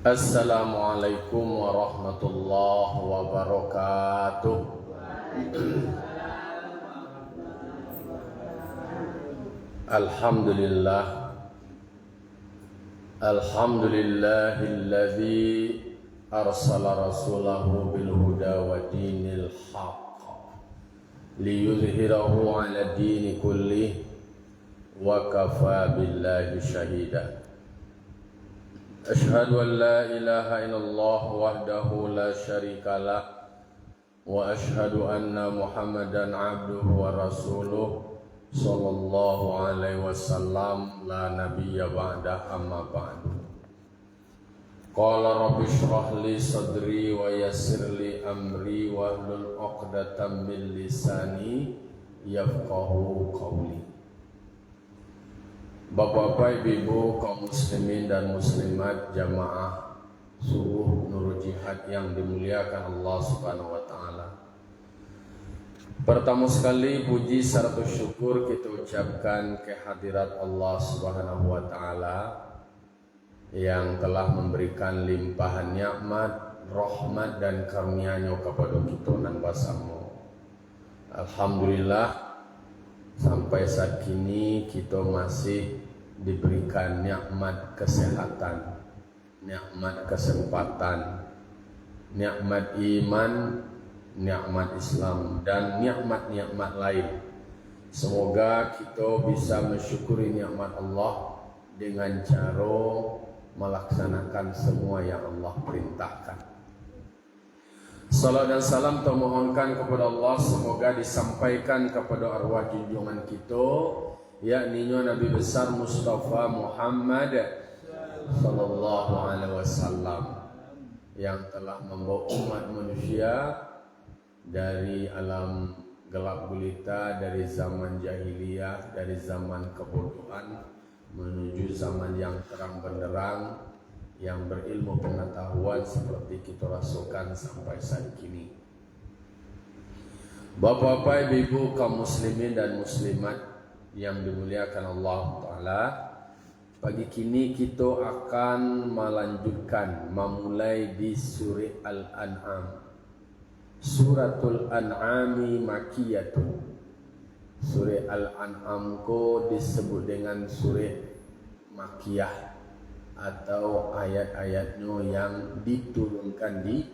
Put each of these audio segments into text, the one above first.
Assalamualaikum warahmatullahi wabarakatuh. Alhamdulillah. Alhamdulillahilladzi arsala rasulahu bil huda wa dinil haqq liyuzhirahu 'ala dini kullih wa kafa billahi shahida. Ashhadu an la ilaha illallah wahdahu la syarika lah wa ashhadu anna Muhammadan abduhu wa rasuluh sallallahu alaihi wasallam la nabiyya ba'da amma ba'du. Qala rabbi shrah li sadri wa yassir li amri wa hlul 'uqdatam min lisani yafqahu qawli. Bapak-bapak, ibu, kaum muslimin dan muslimat, jamaah subuh Nurul Jihad yang dimuliakan Allah Subhanahu wa taala. Pertama sekali puji serta syukur kita ucapkan kehadirat Allah Subhanahu wa taala yang telah memberikan limpahan nikmat, rahmat dan karunia-Nya kepada kita nan basamu. Alhamdulillah, sampai saat kini kita masih diberikan nikmat kesehatan, nikmat kesempatan, nikmat iman, nikmat Islam dan nikmat-nikmat lain. Semoga kita bisa mensyukuri nikmat Allah dengan cara melaksanakan semua yang Allah perintahkan. Salam dan salam termohonkan kepada Allah semoga disampaikan kepada arwah junjungan kita, yakni Nabi besar Mustafa Muhammad sallallahu alaihi wasallam yang telah membawa umat manusia dari alam gelap gulita, dari zaman jahiliyah, dari zaman kebodohan menuju zaman yang terang benderang, yang berilmu pengetahuan seperti kita rasakan sampai saat kini. Bapak-bapak, ibu, kaum muslimin dan muslimat yang dimuliakan Allah Ta'ala, pagi kini kita akan melanjutkan memulai di surah Al-An'am. Suratul An'ami Makiyatun. Surah Al-An'am ko disebut dengan surah Makiyah atau ayat-ayatnya yang diturunkan di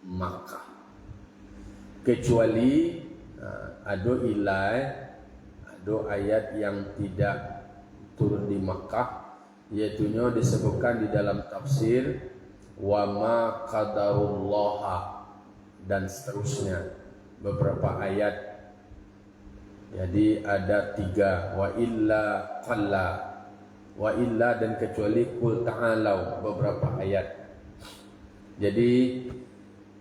Makkah, kecuali ada ayat yang tidak turun di Makkah, yaitu disebutkan di dalam tafsir wa ma qadarullah dan seterusnya, beberapa ayat. Jadi ada 3, wa illa qalla, wa illa dan kecuali qul ta'alau, beberapa ayat. Jadi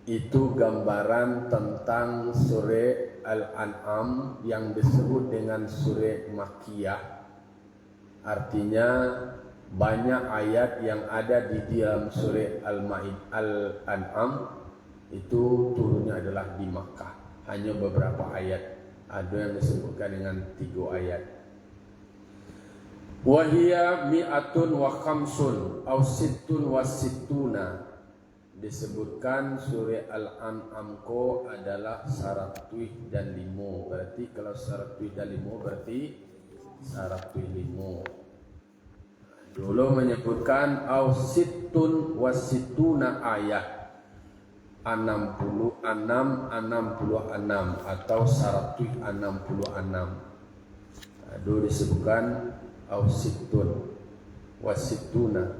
itu gambaran tentang surah Al-An'am yang disebut dengan surah Makkiyah. Artinya banyak ayat yang ada di dalam surah Al-An'am itu turunnya adalah di Makkah. Hanya beberapa ayat. Ada yang disebutkan dengan 3 ayat. Wahia mi'atun wa khamsun aw sittun wa sittuna. Disebutkan surah Al-An'am ko adalah 105 dan 5. Berarti kalau 105 dan 5 berarti 105. Dulu menyebutkan aw sittun wa sittuna ayat, 66 atau 166. Dulu disebutkan Ausitun wasituna.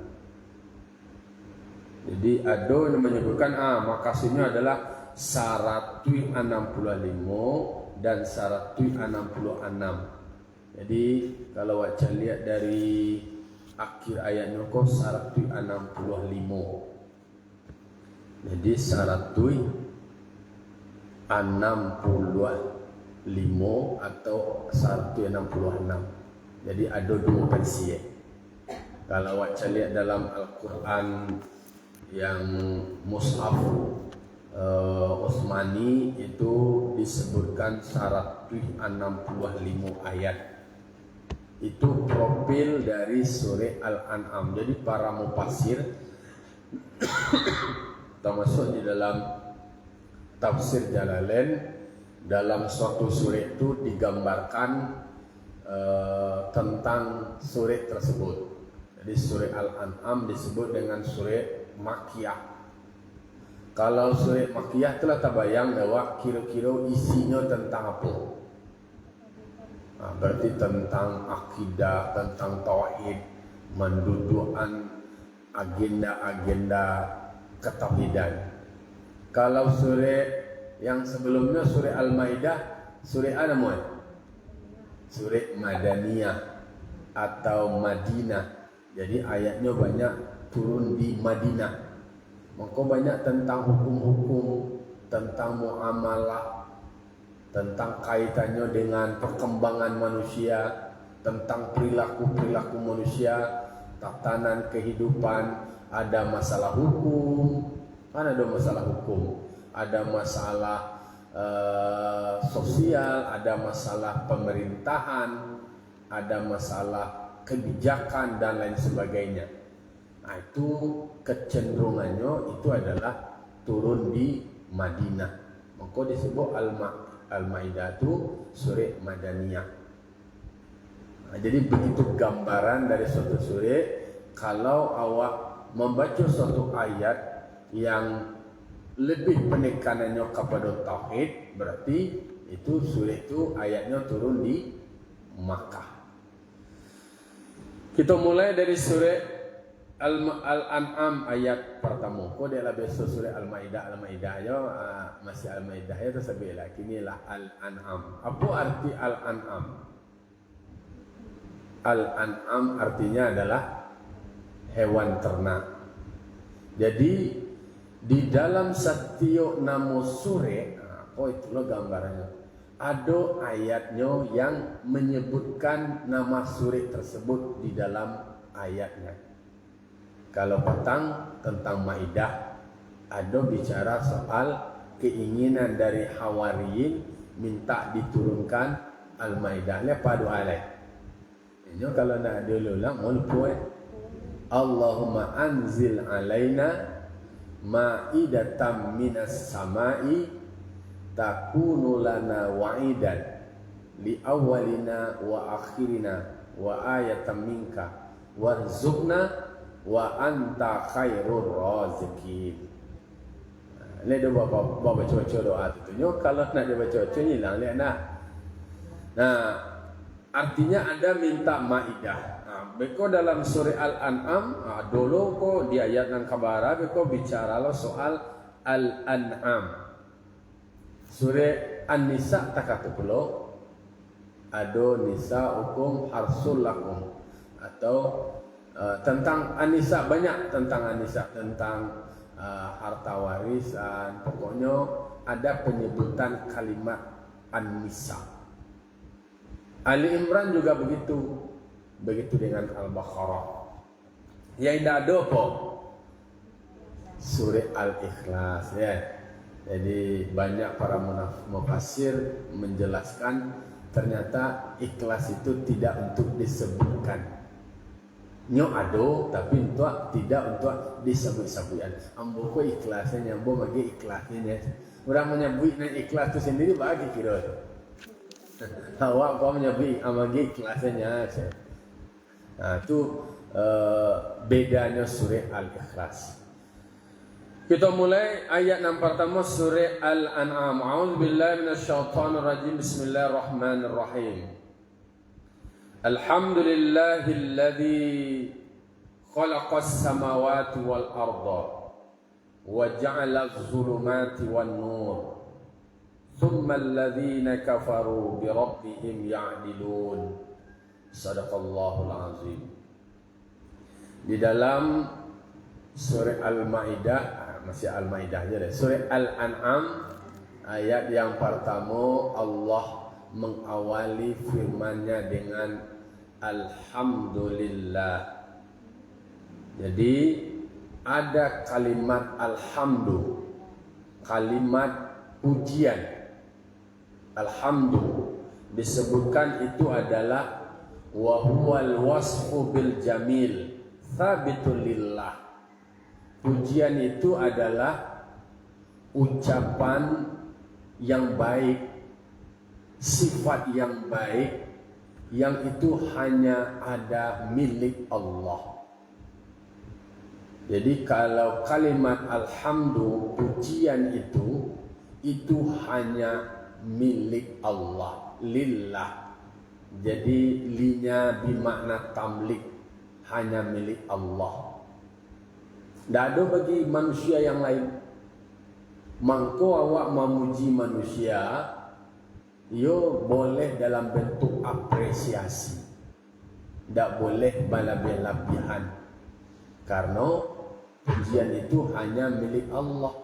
Jadi ada yang menyebutkan makasihnya adalah 165 dan 166. Jadi kalau baca lihat dari akhir ayatnya kok 165. Jadi 165 atau 166. Jadi ada 2 versi. Kalau baca lihat dalam Al-Quran yang Mushaf Utsmani itu disebutkan 165 ayat. Itu profil dari surah Al-An'am. Jadi para mufassir termasuk di dalam tafsir Jalalain, dalam suatu surah itu digambarkan tentang surah tersebut. Jadi surah Al-An'am disebut dengan surah Makkiyah. Kalau surah Makkiyah telah terbayang bahwa kira-kira isinya tentang apa? Nah, berarti tentang akidah, tentang tauhid, mendudukan agenda-agenda ketauhidan. Kalau surah yang sebelumnya surah Al-Maidah, surah apa namanya? Surah Madaniyah atau Madinah. Jadi ayatnya banyak turun di Madinah. Maka banyak tentang hukum-hukum, tentang muamalah, tentang kaitannya dengan perkembangan manusia, tentang perilaku-perilaku manusia, tatanan kehidupan. Ada masalah hukum, kan ada masalah hukum, ada masalah sosial, ada masalah pemerintahan, ada masalah kebijakan dan lain sebagainya. Nah, itu kecenderungannya itu adalah turun di Madinah. Maka disebut Al-Maidah itu surah Madaniyah. Nah, jadi begitu gambaran dari suatu surah. Kalau awak membaca suatu ayat yang lebih penekanannya kepada tauhid, berarti itu surah itu ayatnya turun di Makkah. Kita mulai dari surah Al-An'am ayat pertama. Kau dia lebih surah Al-Maidah ya, masih Al-Maidah ya tersebut lah. Kinilah Al-An'am. Apa arti Al-An'am? Al-An'am artinya adalah hewan ternak. Jadi di dalam setiap nama surah, itulah gambarannya. Ada ayatnya yang menyebutkan nama surah tersebut di dalam ayatnya. Kalau tentang Maidah, ada bicara soal keinginan dari Hawariyin minta diturunkan Al-Maidahnya pada alaih. Ini kalau nak diulang, mau Allahumma anzil alaina ma'idatam minas sama'i takunu lana wa'idan li awwalina wa akhirina wa ayatan minka warzuqna wa anta khairur raziqin. Ini dia baca doa itu. Kalau nak dia baca hilang lihat nak. Nah, artinya ada minta maidah. Beko dalam surah Al-An'am, dulu ko di ayat yang kabara beko bicara lo soal Al-An'am. Surah An-Nisa takatukulo ado nisa hukum harsul lakum, atau tentang An-Nisa, banyak tentang An-Nisa, tentang harta warisan. Pokoknya ada penyebutan kalimat An-Nisa. Ali Imran juga begitu. Begitu dengan Al-Baqarah. Yang tidak ada apa? Surah Al-Ikhlas ya. Jadi banyak para mufassir menjelaskan ternyata ikhlas itu tidak untuk disebutkan. Nyo ado tapi tidak untuk disebut-sebutkan. Ambo ko ikhlasnya, ambo bagi ikhlasnya. Orang menyebut ikhlas itu sendiri bagi kira. Awak kau menyebut amagi ikhlasnya. Nah, itu bedanya surah Al-Ikhlas. Kita mulai ayat yang pertama surah Al-An'am. A'udzubillahi minasyaitonirrajim. Bismillahirrahmanirrahim. Alhamdulillahilladzi khalaqas samawati wal arda wa ja'ala adh-dhulumati wan nur. Thumma alladhina kafaru bi rabbihim ya'dilun. Sadaqallahul azim. Di dalam surah Al-Maidah, masih Al-Maidah aja deh. Surah Al-An'am ayat yang pertama, Allah mengawali firman-Nya dengan Alhamdulillah. Jadi ada kalimat alhamdu, kalimat pujian. Alhamdu disebutkan itu adalah wa huwal wasfu bil jamil thabitul lillah. pujian itu adalah ucapan yang baik, sifat yang baik, yang itu hanya ada milik Allah. Jadi kalau kalimat alhamdu, pujian itu hanya milik Allah, lillah. Jadi linya bermakna tamlik, hanya milik Allah. Tidak ada bagi manusia yang lain. Mangko awak memuji manusia, yo boleh dalam bentuk apresiasi, tidak boleh berlebih-lebihan. Karena pujian itu hanya milik Allah.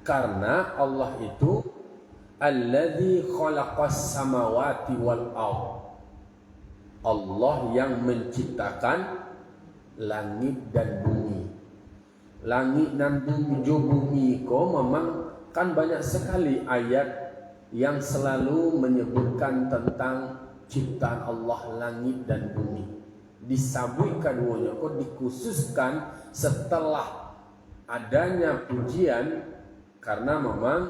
Karena Allah itu alladzi khalaqas samawati wal ardh. Allah yang menciptakan langit dan bumi. Langit dan bumi ko memang kan banyak sekali ayat yang selalu menyebutkan tentang ciptaan Allah langit dan bumi. Disabui keduanya kok dikhususkan setelah adanya pujian, karena memang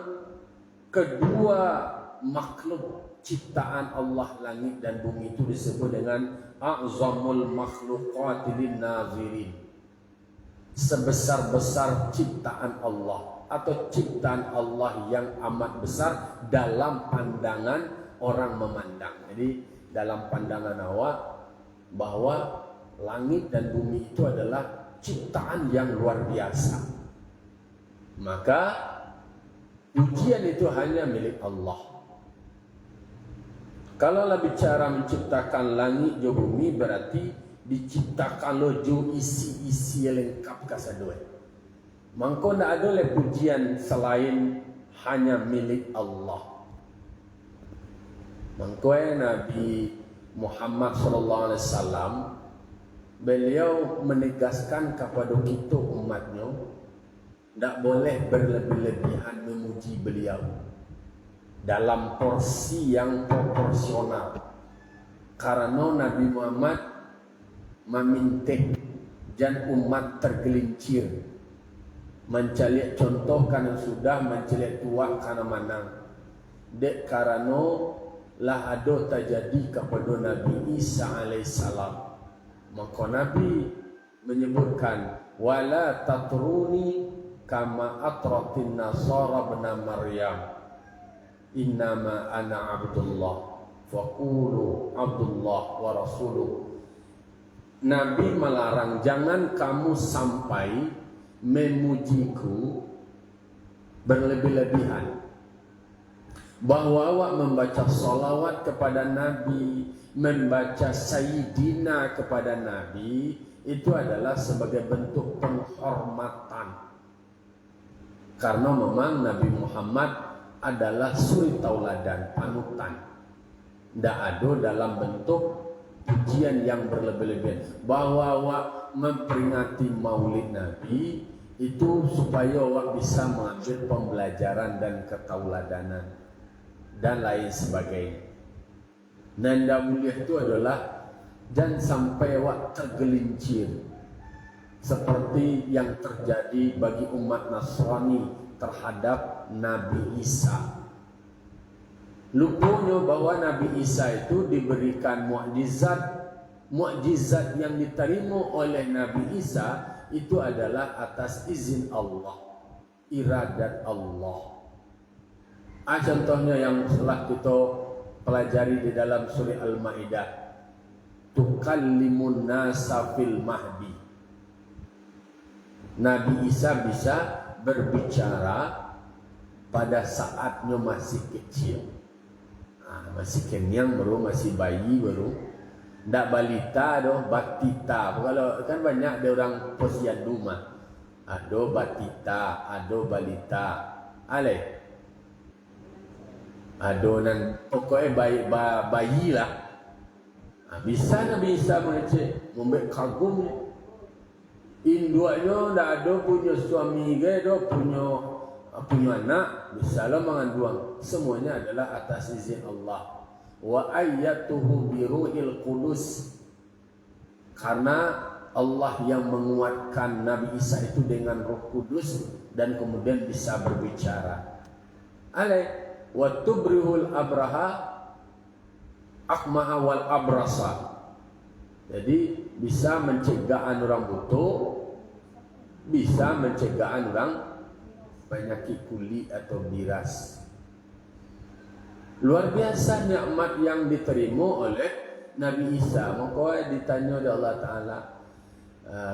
kedua makhluk ciptaan Allah langit dan bumi itu disebut dengan a'zamul makhluqatil nazirin, sebesar-besar ciptaan Allah atau ciptaan Allah yang amat besar dalam pandangan orang memandang. Jadi dalam pandangan awak bahwa langit dan bumi itu adalah ciptaan yang luar biasa, maka pujian itu hanya milik Allah. Kalau lah bicara menciptakan langit dan bumi, berarti diciptakan lo jo isi-isi lengkap kasadoi. Mangko ndak ada le pujian selain hanya milik Allah. Mangko Nabi Muhammad sallallahu alaihi wasallam beliau menegaskan kepada kita umatnya ndak boleh berlebih-lebihan memuji beliau dalam porsi yang proporsional. Karena Nabi Muhammad memintik dan umat tergelincir, mencari contoh karena sudah, mencari tua karena manang. Dek karena lah ada terjadi kepada Nabi Isa alaihissalam. Maka Nabi menyebutkan wala tatruni kama atratin nasara bena Maryam, innama ana abdullah faqulu abdullah wa rasuluh. Nabi melarang jangan kamu sampai memujiku berlebih-lebihan, bahwa awak membaca salawat kepada Nabi, membaca Sayyidina kepada Nabi, itu adalah sebagai bentuk penghormatan. Karena memang Nabi Muhammad adalah suri tauladan, panutan. Tidak ada dalam bentuk pujian yang berlebih-lebihan. Bahwa awak memperingati maulid Nabi itu supaya awak bisa mengambil pembelajaran dan ketauladanan dan lain sebagainya. Nanda mulia itu adalah jangan sampai awak tergelincir seperti yang terjadi bagi umat Nasrani terhadap Nabi Isa. Lupanya bahwa Nabi Isa itu diberikan mukjizat yang diterima oleh Nabi Isa itu adalah atas izin Allah, iradat Allah. Contohnya yang telah kita pelajari di dalam surah Al-Maidah, tukallimun nasa fil mahdi. Nabi Isa bisa berbicara pada saatnya masih kecil, masih kenyang baru, masih bayi baru, ndak balita doh, batita. Kalau kan banyak ada orang posyandu mah, ada batita, ada balita, ale. Adonan pokoknya bayi lah. Bisa Nabi Isa mengecek, membek kagumnya. Induanya ndak ada punya suami ke, punya anak, bisa lah mengandung. Semuanya adalah atas izin Allah. Wa ayyatuhu biruhil qudus. Karena Allah yang menguatkan Nabi Isa itu dengan Roh Kudus dan kemudian bisa berbicara. Alaih wa tubrihul abraha akmaha wal abrasa. Jadi bisa mencegah orang butuh, bisa mencegah orang penyakit kulit atau biras. Luar biasa nikmat yang diterima oleh Nabi Isa. Maka ditanya oleh Allah Ta'ala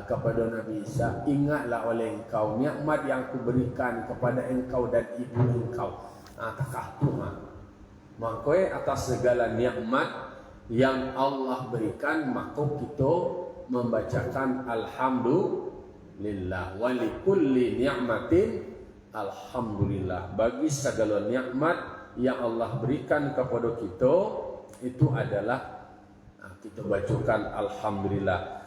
kepada Nabi Isa, ingatlah oleh engkau nikmat yang kuberikan kepada engkau dan ibu engkau. Takah Tuhan. Maka atas segala nikmat yang Allah berikan, maka kita membacakan alhamdulillah. Wa likulli ni'matin alhamdulillah. Bagi segala nikmat yang Allah berikan kepada kita, itu adalah kita bacakan alhamdulillah.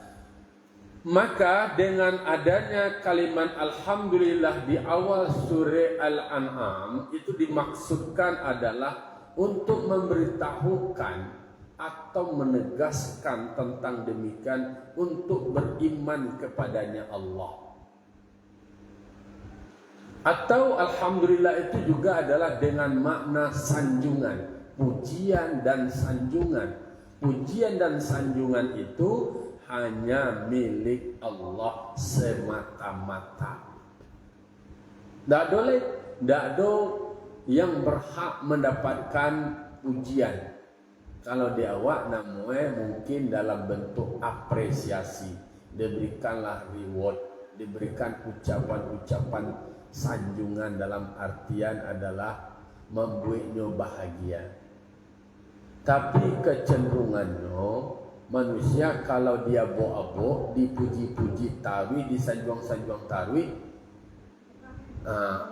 Maka dengan adanya kalimat alhamdulillah di awal surah Al-An'am, itu dimaksudkan adalah untuk memberitahukan atau menegaskan tentang demikian, untuk beriman kepadanya Allah. Atau alhamdulillah itu juga adalah dengan makna sanjungan, pujian dan sanjungan. Pujian dan sanjungan itu hanya milik Allah semata-mata. Tak ada yang berhak mendapatkan pujian. Kalau dia awak namanya mungkin dalam bentuk apresiasi, diberikanlah reward, diberikan ucapan-ucapan sanjungan dalam artian adalah membuatnya bahagia. Tapi kecenderungannya manusia kalau dia bo-abo, dipuji-puji tarwih, disanjung-sanjung tarwih,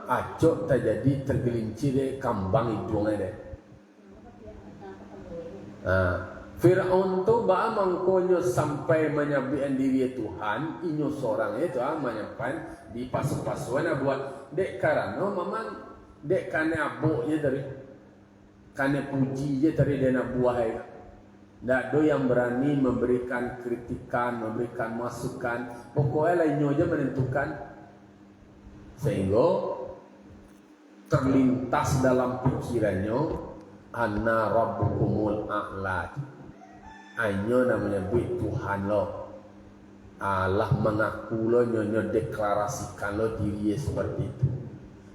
acok terjadi tergelincir kambang hidungnya deh. Fir'aun tu bah mangkonyo sampai menyabikan diri Tuhan, inyo seorang itu menyampaikan di pas-pasuan buat dek karena memang dek kane abuk je dari kane puji je dari dena buah. Ndak do yang berani memberikan kritikan, memberikan masukan. Pokoknya lainnya aja menentukan, sehingga terlintas dalam pikirannya anna rabbukumul a'la. Anyo namanya buat Tuhan lo. Allah mengaku lo, nyonya deklarasikan lo diri seperti itu.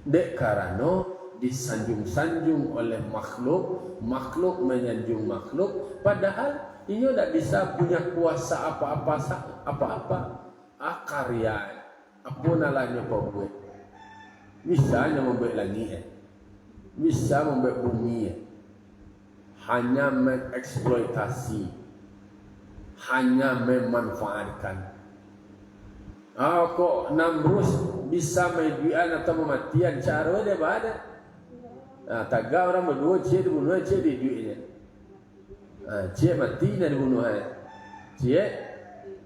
Dek karena disanjung-sanjung oleh makhluk, makhluk menyanjung makhluk, padahal inyo tidak bisa punya kuasa apa-apa. Karya apa nalanya kau buat? Bisa hanya membuat langit, bisa membuat bumi, hanya mengeksploitasi, hanya memanfaatkan. Kok Namrus bisa meduian atau mematian, cara dia ada. Taga orang berdua, cie dibunuh, cie diduinya. Cie mati dan dibunuh. Cie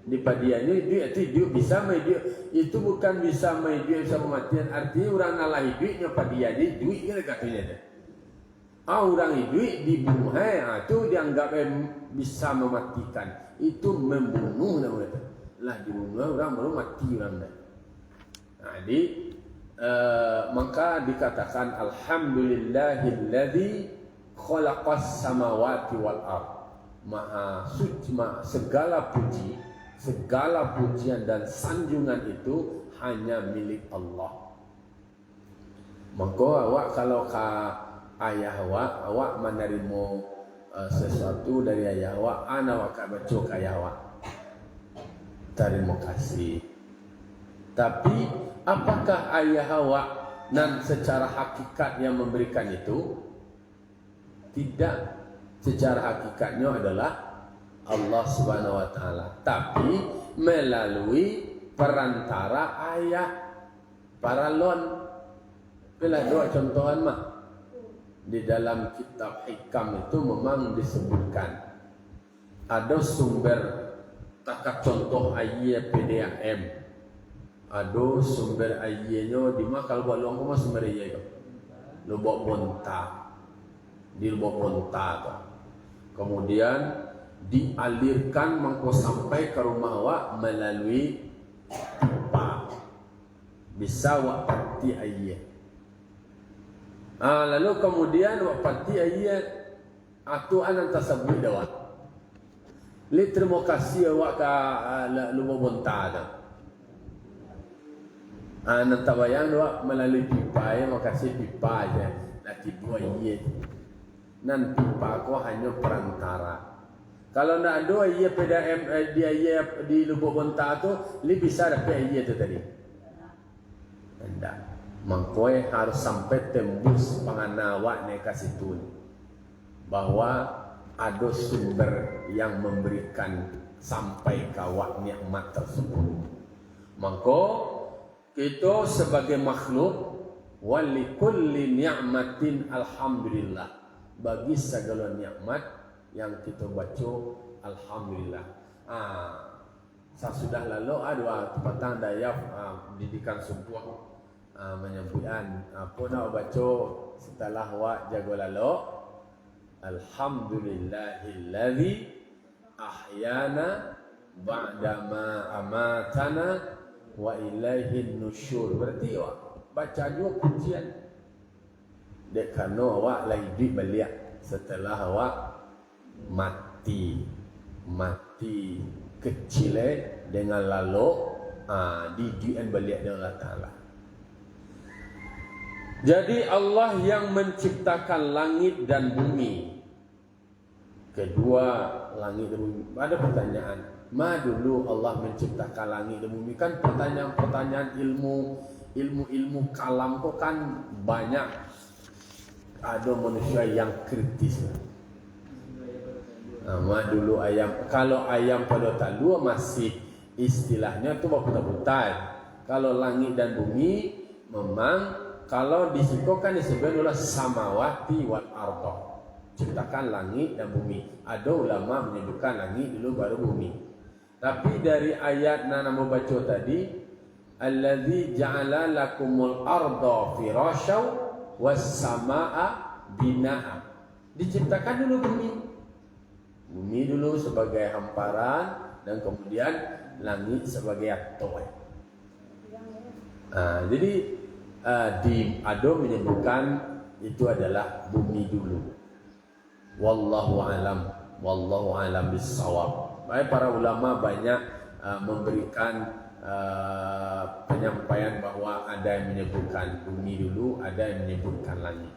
dipadiannya duit itu bisa meduian. Itu bukan bisa meduian bisa mematian. Artinya orang nalah duitnya padiannya duitnya katanya deh. Orang duit dibunuh, itu dianggap bisa mematikan. Itu membunuh namanya. Lah dibunuh orang baru mati orang dah. Jadi maka dikatakan alhamdulillahilladzi khalaqas samawati wal ard. Maha suci, segala puji, segala pujian dan sanjungan itu hanya milik Allah. Maka awak kalau ayah awak menerima sesuatu dari ayah awak, anak awak baca ke ayah awak, terima kasih. Tapi apakah ayah awak dan secara hakikat yang memberikan itu? Tidak, secara hakikatnya adalah Allah Subhanahu wa taala, tapi melalui perantara ayah paralon. Bila dua contohan mah di dalam kitab hikam itu memang disebutkan ada sumber takat contoh ayat PDAM, ada sumber ayatnya di mana kalau buat luang kau sumber ayat itu lubuk bonta di lubuk bonta tu. Kemudian dialirkan mengko sampai ke rumah awak melalui pipa. Bisa awak pati air. Lalu kemudian awak pati air atau anan tasabbuh dawat. Li terima kasih awak ka lumba bonta tu. Anan tabayang awak melalui pipa ya, makasih pipa aja. Laki dua air. Nan pipa ko hanya perantara. Kalau nak ada ia PDM dia ia di Lubuk Bonta tu, li bisa dapat ia tu tadi. Tidak. Mangkoi harus sampai tembus penganawak ni kat situ. Bahwa ada sumber yang memberikan sampai kawak nikmat tersebut. Mangko kita sebagai makhluk walikulli ni'matin alhamdulillah. Bagi segala nikmat yang kita baca alhamdulillah. Saya sudah lalu ada petang daya didikan sumpuh menyebutkan apa nak baca setelah awak jaga lalu alhamdulillahillazi ahyana ba'dama amatana wa ilaihin nusyur. Berarti awak baca juga pujian dek kerana awak lagi balik setelah awak mati kecil dengan lalu dijuan balik dengan Allah Ta'ala. Jadi Allah yang menciptakan langit dan bumi. Kedua, langit dan bumi. Ada pertanyaan, ma dulu Allah menciptakan langit dan bumi? Kan pertanyaan ilmu kalam kok kan banyak. Ada manusia yang kritis. Dulu ayam, kalau ayam pada talua masih istilahnya tu berputar-putar. Kalau langit dan bumi memang kalau disikokan disebut adalah samawati wal ardo, ciptakan langit dan bumi. Ada ulama menyebutkan langit dulu baru bumi. Tapi dari ayat yang nama baca tadi, allazi ja'ala lakumul ardo firasyaw was samaa binaa, diciptakan dulu bumi. Bumi dulu sebagai hamparan dan kemudian langit sebagai atoi. Jadi di Ado menyebutkan itu adalah bumi dulu. Wallahu alam bissawab. Baik, para ulama banyak memberikan penyampaian bahwa ada yang menyebutkan bumi dulu, ada yang menyebutkan langit.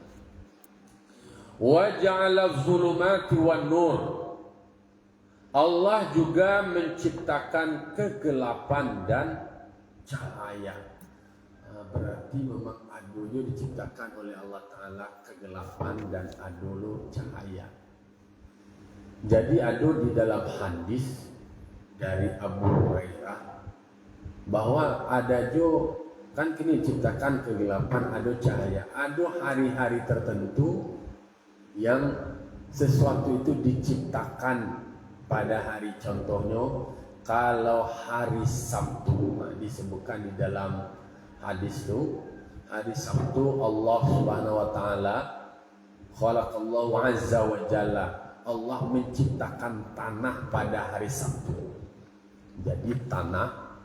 Wa ja'ala adh-dhulumati wan nur. Allah juga menciptakan kegelapan dan cahaya. Berarti memang adunya diciptakan oleh Allah Ta'ala kegelapan dan adulu cahaya. Jadi adu di dalam hadis dari Abu Hurairah bahwa ada jo kan kini diciptakan kegelapan, ada cahaya. Ada hari-hari tertentu yang sesuatu itu diciptakan pada hari, contohnya kalau hari Sabtu disebutkan di dalam hadis itu, hari Sabtu Allah Subhanahu wa taala khalaqallahu azza wa jalla, Allah menciptakan tanah pada hari Sabtu. Jadi tanah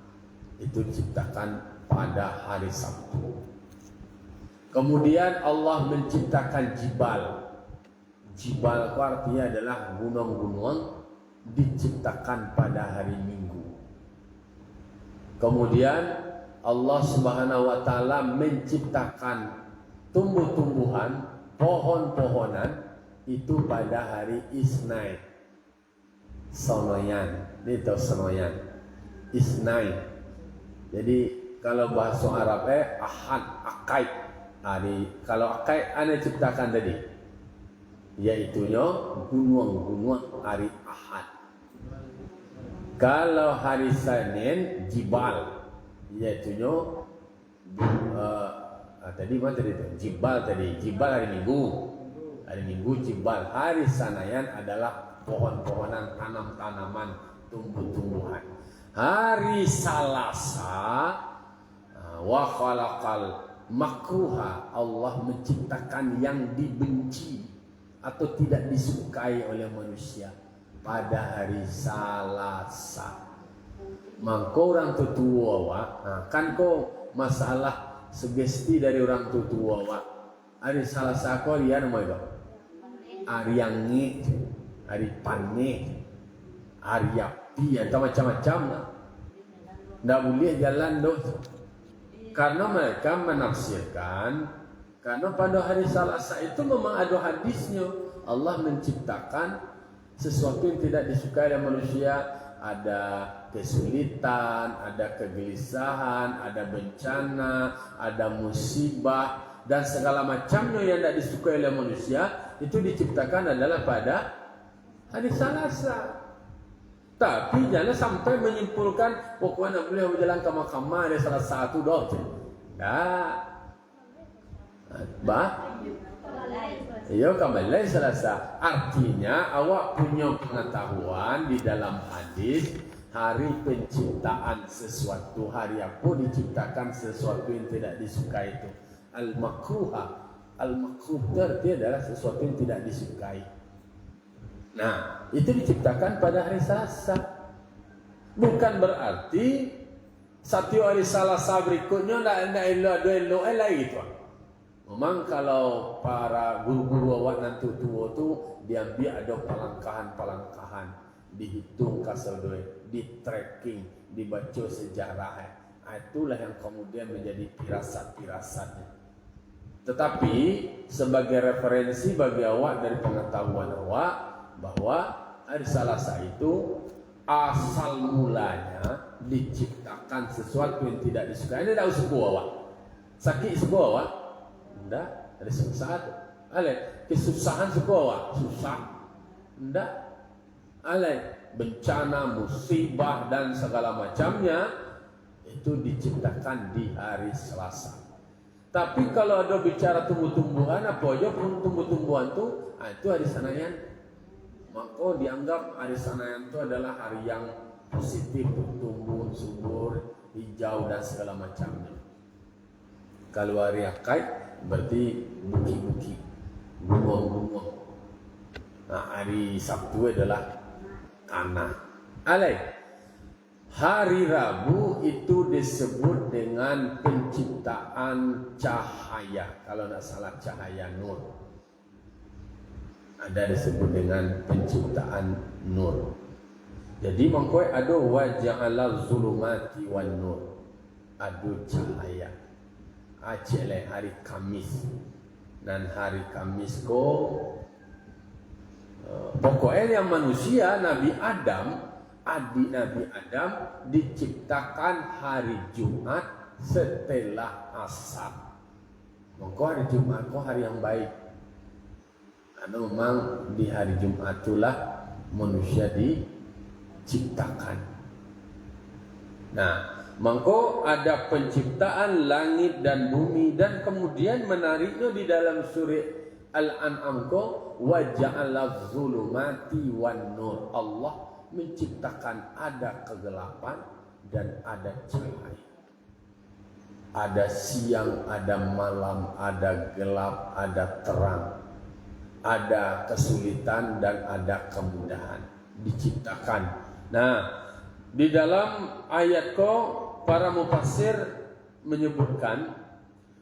itu diciptakan pada hari Sabtu. Kemudian Allah menciptakan jibal. Jibal itu artinya adalah gunung-gunung, diciptakan pada hari Minggu. Kemudian Allah Subhanahu wa taala menciptakan tumbuh-tumbuhan, pohon-pohonan itu pada hari Isnain. Sonoyan, itu Sonoyan. Isnain. Jadi kalau bahasa Arabnya Ahad, Akaid. Kalau Akaid anda ciptakan tadi, yaitunya gunung-gunung hari Ahad. Kalau hari Senin Jibal, yaitunya tadi mana tadi itu? Jibal tadi. Jibal hari Minggu. Hari Minggu Jibal. Hari Sanayan adalah pohon-pohonan, tanam-tanaman, tumbuh-tumbuhan. Hari Salasa wa khalaqal makruha, Allah menciptakan yang dibenci atau tidak disukai oleh manusia. pada hari Selasa. Mangko orang tua wa, kan kok masalah sugesti dari orang tua wa. Hari Selasa ko dia nama itu. Hari yang ni, hari pane, hari api atau macam-macam lah. Tidak boleh jalan dos. Karena mereka menafsirkan, karena pada hari Selasa itu memang ada hadisnya. Allah menciptakan sesuatu yang tidak disukai oleh manusia. Ada kesulitan, ada kegelisahan, ada bencana, ada musibah, dan segala macamnya yang tidak disukai oleh manusia itu diciptakan adalah pada hari Selasa. Tapi jangan sampai menyimpulkan pokoknya boleh berjalan ke mahkamah ada salah satu dot. Dah. Bah. Iyo kembali Selasa. Artinya awak punya pengetahuan di dalam hadis hari penciptaan sesuatu, hari apa diciptakan sesuatu yang tidak disukai itu. Al-makruha. Al-makruh itu adalah sesuatu yang tidak disukai. Nah, itu diciptakan pada hari Selasa. Bukan berarti satu hari Selasa berikutnya tidak elok lagi itu. Memang kalau para guru-guru awak nanti tua tu diambil ada palangkahan-palangkahan, dihitung kasar duit, di tracking, dibaca sejarah. Itulah yang kemudian menjadi pirasat-pirasatnya. Tetapi sebagai referensi bagi awak dari pengetahuan awak bahwa hari Selasa itu asal mulanya diciptakan sesuatu yang tidak disukai. Ini tidak suku awak. Sakit suku awak? Tidak. Ada susah. Ale kesusahan suku awak? Susah. Tidak. Ale bencana, musibah dan segala macamnya itu diciptakan di hari Selasa. Tapi kalau ada bicara tumbuh-tumbuhan, apa aja pun tumbuh-tumbuhan itu hari Senayan. Maka dianggap hari Senayan itu adalah hari yang positif, tumbuh, subur, hijau dan segala macamnya. Kalau hari Akaid berarti buki-buki, bunga-bunga. Nah, hari Sabtu adalah tanah. Alai. Hari Rabu itu disebut dengan penciptaan cahaya. Kalau tidak salah cahaya nur. Ada disebut dengan penciptaan nur. Jadi mangkoi ada waja'ala zulumati wan nur. Ada cahaya. Acele hari Kamis. Dan hari Kamis pokoknya yang manusia Nabi Adam, adik Nabi Adam diciptakan hari Jumat setelah asar. Maka hari Jumat itu hari yang baik. Karena memang di hari Jumat itulah manusia diciptakan. Nah, maka ada penciptaan langit dan bumi dan kemudian menariknya di dalam surah Al-An'am wa ja'ala zulumati wan nur. Allah menciptakan ada kegelapan dan ada cahaya. Ada siang, ada malam, ada gelap, ada terang. Ada kesulitan dan ada kemudahan. Diciptakan. Nah, di dalam ayat para mufassir menyebutkan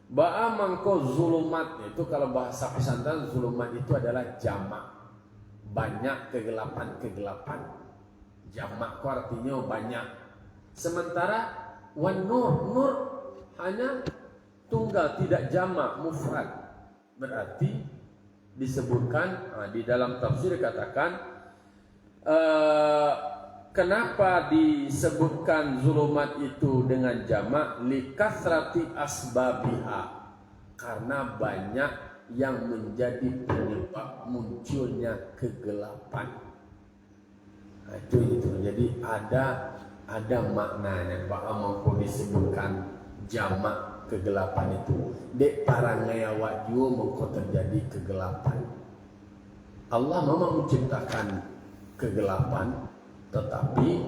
bahwa mangko zulumat itu kalau bahasa pesantren zulumat itu adalah jamak. Banyak kegelapan-kegelapan. Jamak itu artinya banyak. Sementara wan nur hanya tunggal, tidak jamak, mufrad. Berarti disebutkan di dalam tafsir dikatakan kenapa disebutkan zulumat itu dengan jamak? Likasrati asbabiha. Karena banyak yang menjadi penyebab munculnya kegelapan. Itu. Jadi ada maknanya bahwa mau disebutkan jamak kegelapan itu. Dek parangai awak juga mau terjadi kegelapan. Allah memang menciptakan kegelapan, tetapi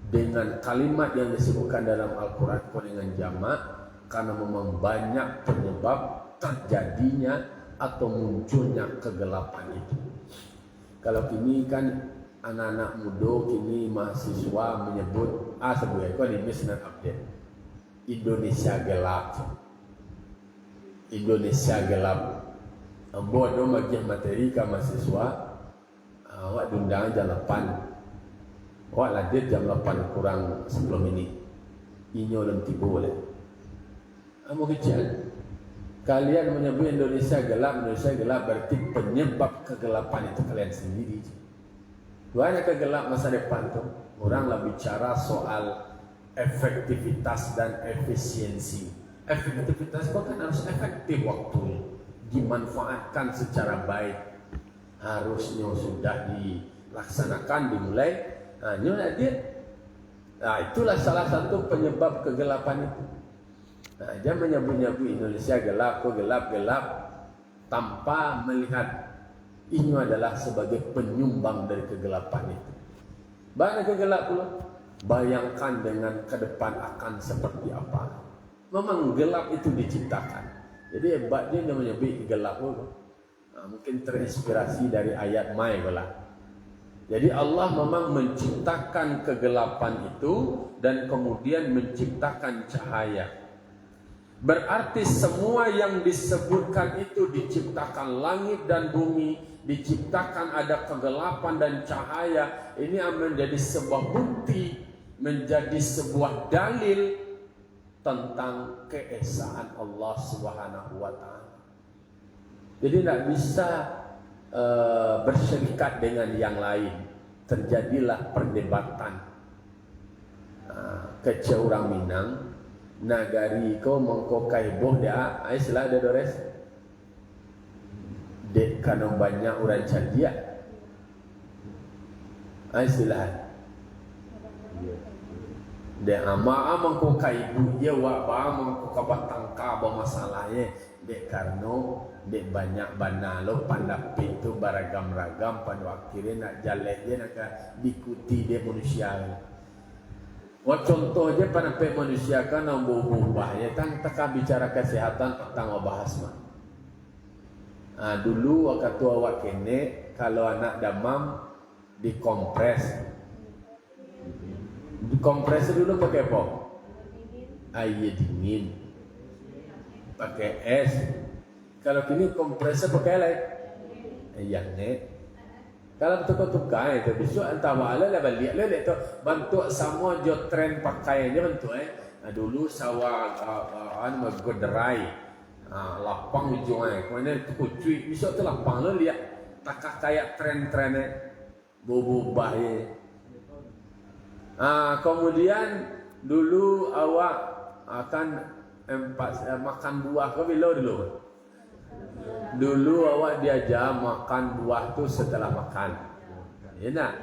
dengan kalimat yang disebutkan dalam Al-Quran dengan jamak, karena memang banyak penyebab terjadinya atau munculnya kegelapan itu. Kalau kini kan anak-anak muda kini mahasiswa menyebut sebenarnya kau ini senang update Indonesia gelap. Indonesia gelap. Ambo do bagi materi ke mahasiswa. Awak diundang jam 8. Awak hadir jam 8 kurang 10 minit. Inyo dan tiba boleh. Ambo kecil. Kalian menyebut Indonesia gelap berarti penyebab kegelapan itu kalian sendiri. Banyak kegelap masa depan tuh. Orang lah bicara soal efektivitas dan efisiensi. Efektivitas itu kan harus efektif waktunya, dimanfaatkan secara baik. Harusnya sudah dilaksanakan, dimulai. Itulah salah satu penyebab kegelapan itu. Dia menyebut-nyebut Indonesia gelap tanpa melihat ini adalah sebagai penyumbang dari kegelapan itu. Banyak kegelap pula. Bayangkan dengan ke depan akan seperti apa. Memang gelap itu diciptakan. Jadi hebatnya dia menyebut gelap pula. Mungkin terinspirasi dari ayat Mai pula. Jadi Allah memang menciptakan kegelapan itu dan kemudian menciptakan cahaya. Berarti semua yang disebutkan itu diciptakan langit dan bumi, diciptakan ada kegelapan dan cahaya. Ini menjadi sebuah bukti, menjadi sebuah dalil tentang keesaan Allah Subhanahu wa taala. Jadi tidak bisa berserikat dengan yang lain. Terjadilah perdebatan. Kecil orang Minang, nagari ko mengkokai boh dia, istilah ada dores. Dek kana banyak orang candia. Istilah. Dek ama mengkokai bu dia wa ba mengkokabatang ka ba masalahnya. Dek karno dek banyak bana lo pandap itu beragam-ragam pada akhirnya nak jalan dia nak diikuti dia manusia. Wah contoh aja pada manusia kan ubah ya tak bicara kesehatan tentang bahas mah. Dulu waktu awak kene kalau anak demam dikompres. Dikompres dulu pakai apa? Air dingin. Pakai es. Kalau kini kompresnya pakai apa? Yang ne. Kalau tukar-tukar itu besok entah mana lah balik lah itu bentuk sama jo trend pakaiannya bentuk dulu sawah goderai lapang ujungnya kemudian itu kucui besok tu lapang lo lihat tak kayak tren-trennya berubah ya. Kemudian dulu awak akan makan buah kau bila dulu? Dulu awak diajar makan buah tu setelah makan. Ya nak?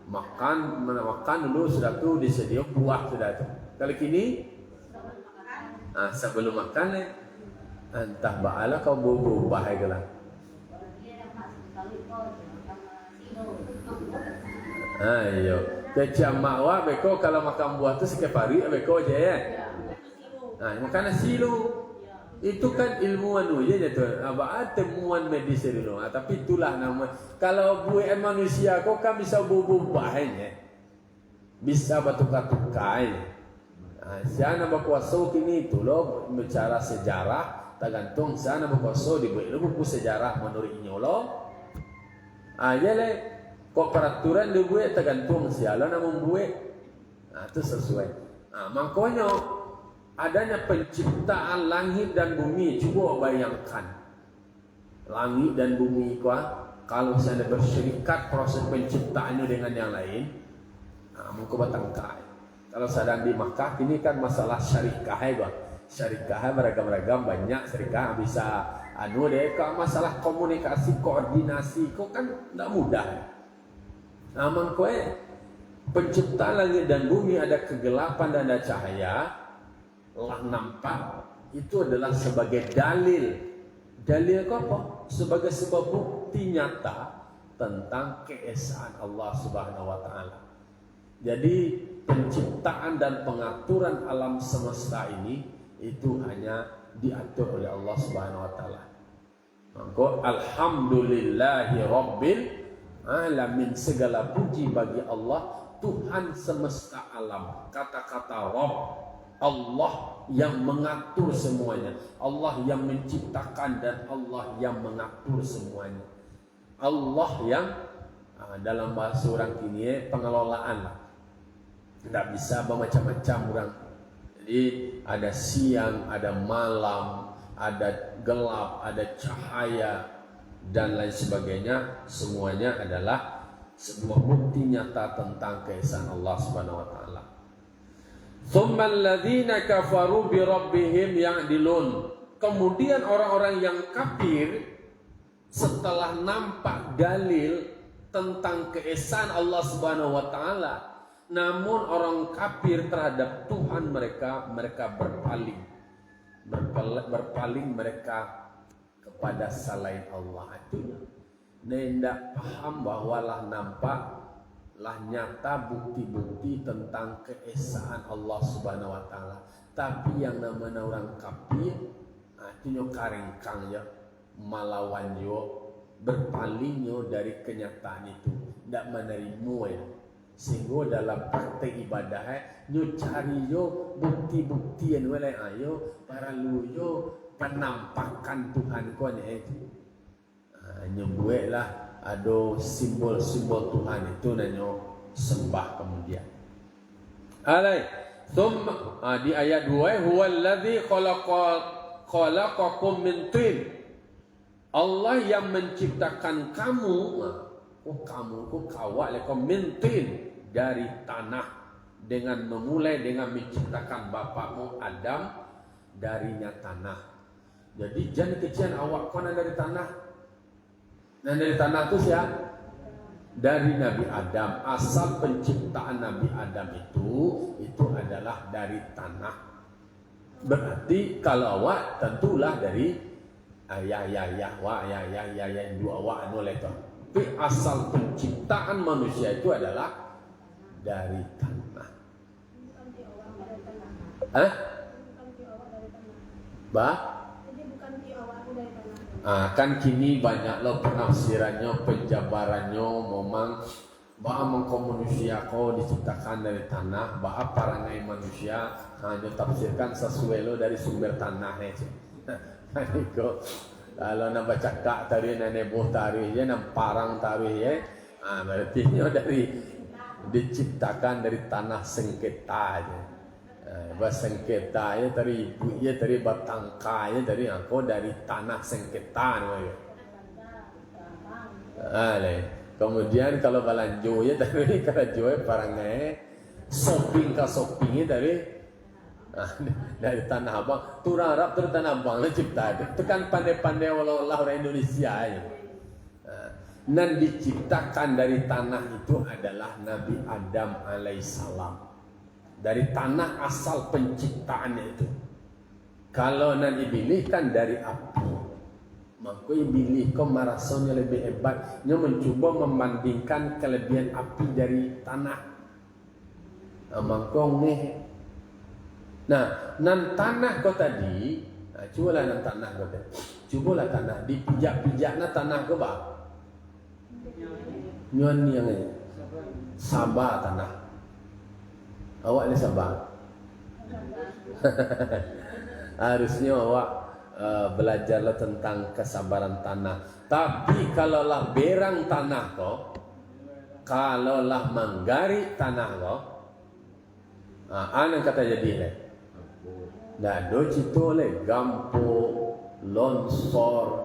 Makan dulu sudah tu disedia buah sudah tu. Kalau kini sebelum makan entah ba'ala kau berubah ke lah. Ayo. Kecam mak awak beko kalau makan buah tu setiap hari beko je ya. Makan silu. Itu kan ilmu anu je tu. Temuan medis dulu. Tapi itulah nama. Kalau buat manusia kau kan bisa berubah ya. Bisa bertukar-tukar. Siapa berkuasa kini tu lo bicara sejarah. Tergantung siapa berkuasa dibuat lo buku sejarah menurut ini lo. Jadi kok peraturan dibuat tergantung siapa nak membuat. Itu sesuai. Makanya adanya penciptaan langit dan bumi, coba bayangkan langit dan bumi kalau saya berserikat proses penciptaannya dengan yang lain, mungkin bertengkar. Kalau sedang di Makkah ini kan masalah syarikah syarikah beragam-ragam banyak syarikah bisa kalau masalah komunikasi koordinasi kok kan tidak mudah. Penciptaan langit dan bumi ada kegelapan dan ada cahaya. Allah nampak itu adalah sebagai dalil apa? Sebagai sebuah bukti nyata tentang keesaan Allah Subhanahu wa taala. Jadi penciptaan dan pengaturan alam semesta ini itu hanya diatur oleh Allah Subhanahu wa taala. Maka alhamdulillahi rabbil alamin, segala puji bagi Allah, Tuhan semesta alam. Kata-kata Rabb, Allah yang mengatur semuanya, Allah yang menciptakan dan Allah yang mengatur semuanya. Allah yang dalam bahasa orang kini pengelolaan lah. Tidak bisa bermacam-macam orang. Jadi ada siang, ada malam, ada gelap, ada cahaya dan lain sebagainya. Semuanya adalah sebuah bukti nyata tentang keesaan Allah Subhanahu wa taala. Tsummal ladzina kafaru bi rabbihim ya'dilun. Kemudian orang-orang yang kafir setelah nampak dalil tentang keesaan Allah Subhanahu wa taala, namun orang kafir terhadap Tuhan mereka berpaling mereka kepada selain Allah. Itu tidak paham bahwa lah nampak lah nyata bukti-bukti tentang keesaan Allah Subhanahu wa taala. Tapi yang namanya orang kafir itu karingkang ya, malawan yo, berpaling yo dari kenyataan itu, tidak menerima ya. Sehingga dalam praktek ibadah yo cari yo bukti-buktian wala ayo para lu yo penampakan Tuhan ko itu. Nyembuhlah ada simbol-simbol Tuhan itu nanyo sembah kemudian. Alai. Di ayat 2 huwallazi khalaqakum min tin. Allah yang menciptakan kamu, kawak lekom min tin, dari tanah, dengan memulai dengan menciptakan bapakmu Adam darinya tanah. Jadi jangan kecian awak kona dari tanah. Dan dari tanah itu siapa? Dari Nabi Adam. Asal penciptaan Nabi Adam itu adalah dari tanah. Berarti kalau awak tentulah dari ayah dua awak anu itu. Tapi asal penciptaan manusia itu adalah dari tanah. Kan kini banyak lo penafsirannya, penjabarannya, memang manusia kau diciptakan dari tanah, bahwa parangai manusia hanya tafsirkan sesuai lo dari sumber tanah aja. Kalau nak baca kak tari nenek boh tari ya, nak parang tari ya, berarti dari diciptakan dari tanah sengketa aja. Sengketa ya dari ibu ya, dari batang kaya, dari aku dari tanah sengketa ya. Kemudian kalau balanjo ya dari kerajo parangnya shoppingnya dari tanah abang, turun Arab turun tanah abang lah cipta itu kan pandai-pandai orang Indonesia ya. Dan diciptakan dari tanah itu adalah Nabi Adam alaihissalam. Dari tanah asal penciptaannya itu. Kalau nanti pilih kan dari api, maka pilih kau marasonya lebih hebat. Dia mencoba membandingkan kelebihan api dari tanah. Maka nan tanah kau tadi, cubalah nan tanah kau tadi. Cubalah tanah dipijak-pijaknya tanah kau bah. Nyon yang ini sabar tanah. Awak ni sabar. Harusnya awak belajarlah tentang kesabaran tanah. Tapi kalaulah berang tanah kau, kalaulah menggari tanah kau, anak kata jadi le. Dah do cito le gampo, longsor,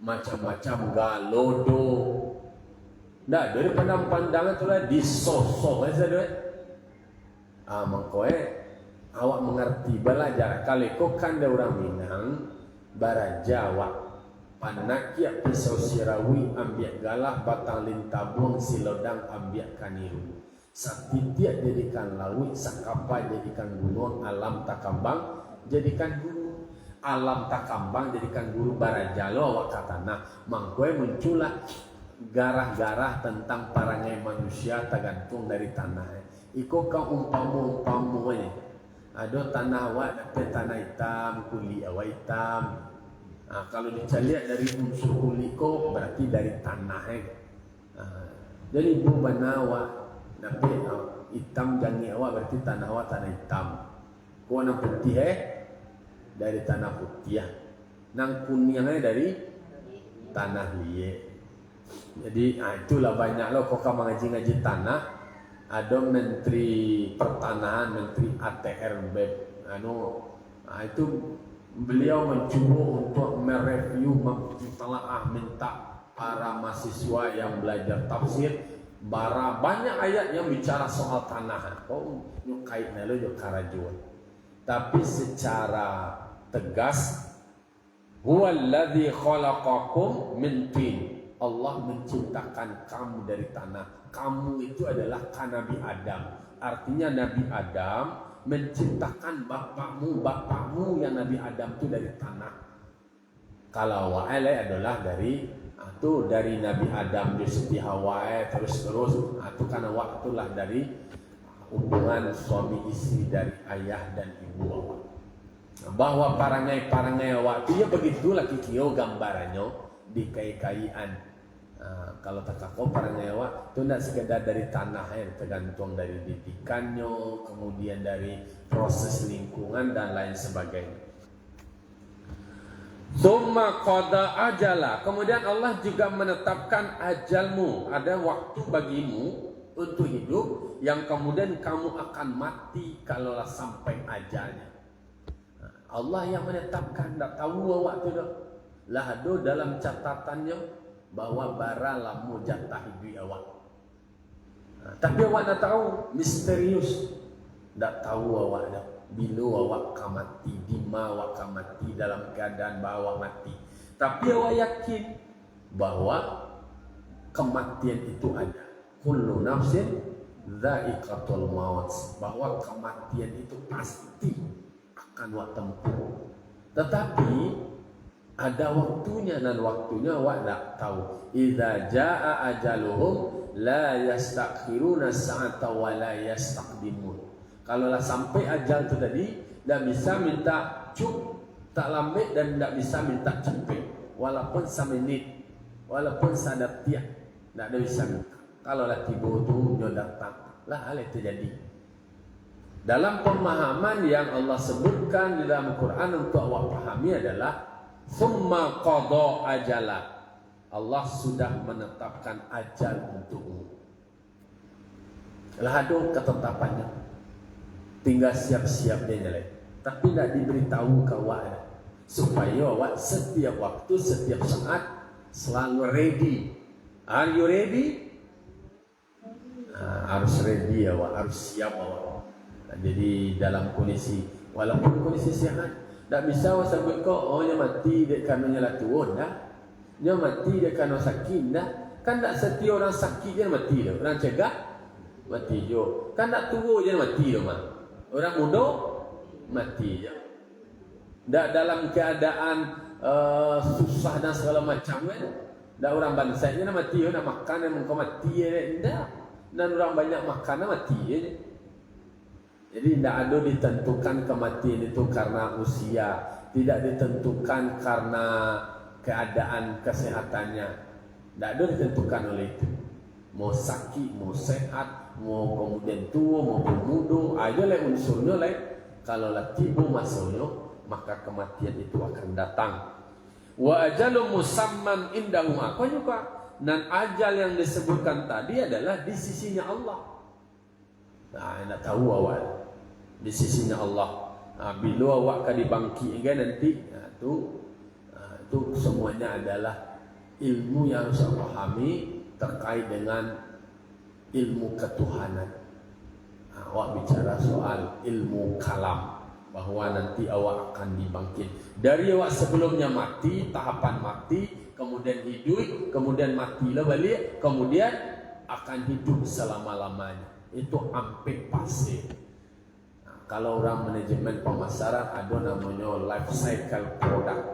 macam-macam galodo. Dah dari pandang-pandangan tu lah disosok aja doy. Mengkoe awak mengerti belajar kali kau kan da orang Minang bara Jawa panakia pisau sirawi ambiak galah batang lintabung silodang ambiak kaniru satitiak jadikan lawi sakapa jadikan gunung alam takambang jadikan guru alam takambang jadikan guru bara jalo awak katana mengkoe muncullah garah-garah tentang parangai manusia tergantung dari tanah. Iko kau umpamu ni. Ada tanah awak dapat tanah hitam, kulit awak hitam. Kalau dicari dari unsur kulit ko berarti dari tanah. Jadi bu banawa tapi hitam jangi awak berarti tanah awak tanah hitam. Warna putih dari tanah putih ya. Nang kuningnya dari tanah liye. Jadi itulah banyak lo kok ngaji-ngaji tanah. Ada menteri pertanahan, menteri ATR itu beliau mencoba untuk mereview, mentelaah, minta para mahasiswa yang belajar tafsir banyak ayat yang bicara soal tanah. Kau nyukaitnya lo karajuan. Tapi secara tegas, huwallazi khalaqakum min tin. Allah menciptakan kamu dari tanah. Kamu itu adalah Nabi Adam. Artinya Nabi Adam menciptakan bapakmu yang Nabi Adam itu dari tanah. Kalau wa'ala adalah dari Nabi Adam di Siti Hawa terus itu karena waktulah dari hubungan suami istri dari ayah dan ibu awak. Bahwa parangai waktu ya begitulah kikio gambarannya di kai-kaian. Kalau tak kau parangai awak itu tidak sekedar dari tanah tergantung dari didikannya, kemudian dari proses lingkungan dan lain sebagainya. Tsumma qada ajala. Kemudian Allah juga menetapkan ajalmu, ada waktu bagimu untuk hidup yang kemudian kamu akan mati kalaulah sampai ajalnya. Allah yang menetapkan, tak tahu awak tu dah. Lah ada dalam catatannya bahwa bara lamu jatah hidup awak. Tapi awak tak tahu, misterius. Tak tahu awak dah. Bila awak akan mati, di mana awak akan mati, dalam keadaan bahawa awak mati. Tapi awak yakin bahawa kematian itu ada. Kullu nafsin dha'iqatul maut. Bahawa kematian itu pasti akan awak tempuh. Tetapi ada waktunya, dan waktunya awak tak tahu. Idza jaa ajaluhum la yastakhiruna sa'ata wa la yastaqdimun. Kalaulah sampai ajal itu tadi, tidak bisa minta tak lambat dan tidak bisa minta cepet. Walaupun semenit, walaupun sadatiah, tidak ada bisa minta. Kalaulah tiba itu dia datang, lah hal itu terjadi. Dalam pemahaman yang Allah sebutkan di dalam Al-Quran untuk awak pahami adalah Tsumma qada ajala. Allah sudah menetapkan ajal untukmu. Lah ada ketetapannya. Tinggal siap-siap dia nyalai. Tapi tidak diberitahu ke awak supaya awak setiap waktu, setiap saat selalu ready. Are you ready? Harus ready awak, harus siap awak. Jadi dalam kondisi, walaupun kondisi sehat, tak bisa awak sebut kau, dia mati dia kerana nyala turun dah. Dia mati dia kerana sakit dah. Kan tak setiap orang sakit dia mati dah. Orang cegah mati jo. Kan tak tua dia mati dah mah. Orang muda mati je. Tak dalam keadaan susah dan segala macam kan. Tak orang bangsa ni nak mati, nak makan dan muka mati je. Tak. Dan orang banyak makan dan mati je. Jadi tidak ada ditentukan kematian itu karena usia, tidak ditentukan karena keadaan kesehatannya. Tidak ada ditentukan oleh itu. Mau sakit, mau sehat, mau kemudian tua, mau muda, aja lah unsurnya lah. Kalau lah tiba masanya, maka kematian itu akan datang. Wa ajalun musamman indahu. Apa juga? Dan ajal yang disebutkan tadi adalah di sisinya Allah. Nah, nak tahu awal di sisinya Allah. Bila awak akan dibangkit kan nanti, itu semuanya adalah ilmu yang harus pahami terkait dengan ilmu ketuhanan. Awak bicara soal ilmu kalam, bahwa nanti awak akan dibangkit dari awak sebelumnya mati, tahapan mati, kemudian hidup, kemudian matilah balik, kemudian akan hidup selama-lamanya. Itu ampe pasir. Kalau orang manajemen pemasaran ada namanya life cycle product.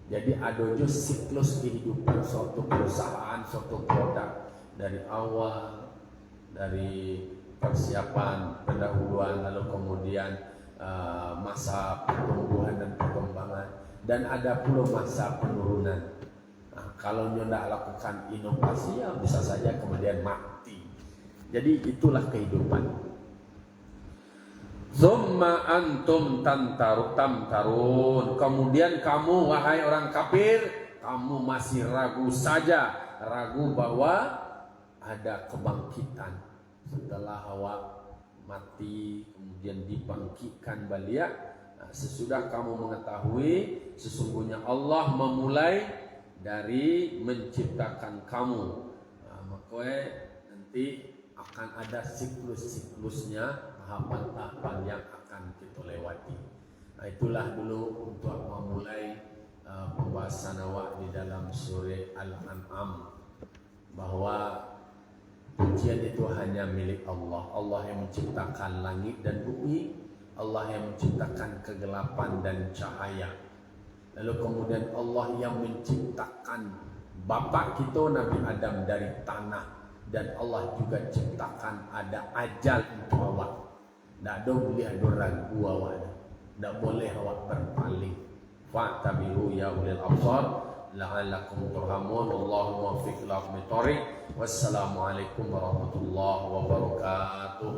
Jadi ada juga siklus kehidupan suatu perusahaan, suatu produk dari awal, dari persiapan pendahuluan, lalu kemudian masa pertumbuhan dan perkembangan, dan ada pula masa penurunan. Kalau nyo tidak lakukan inovasi ya bisa saja kemudian mati. Jadi itulah kehidupan. Tsumma antum tamtarun. Kemudian kamu wahai orang kafir, kamu masih ragu saja, ragu bahwa ada kebangkitan setelah awak mati kemudian dibangkitkan balik. Sesudah kamu mengetahui sesungguhnya Allah memulai dari menciptakan kamu, maka nanti akan ada siklus-siklusnya, tahapan-tahapan yang akan kita lewati. Itulah dulu untuk memulai pembahasan awak di dalam surah Al-An'am, bahwa pujian itu hanya milik Allah. Allah yang menciptakan langit dan bumi, Allah yang menciptakan kegelapan dan cahaya. Lalu kemudian Allah yang menciptakan bapak kita Nabi Adam dari tanah, dan Allah juga ciptakan ada ajal untuk awak. Tak ada boleh ada ragu awak, tak boleh awak berpaling. Fa'tabiru ya ulil absar la'allakum turhamun. Allahumma waffiq ila aqwamit thoriq. Wassalamualaikum warahmatullahi wabarakatuh.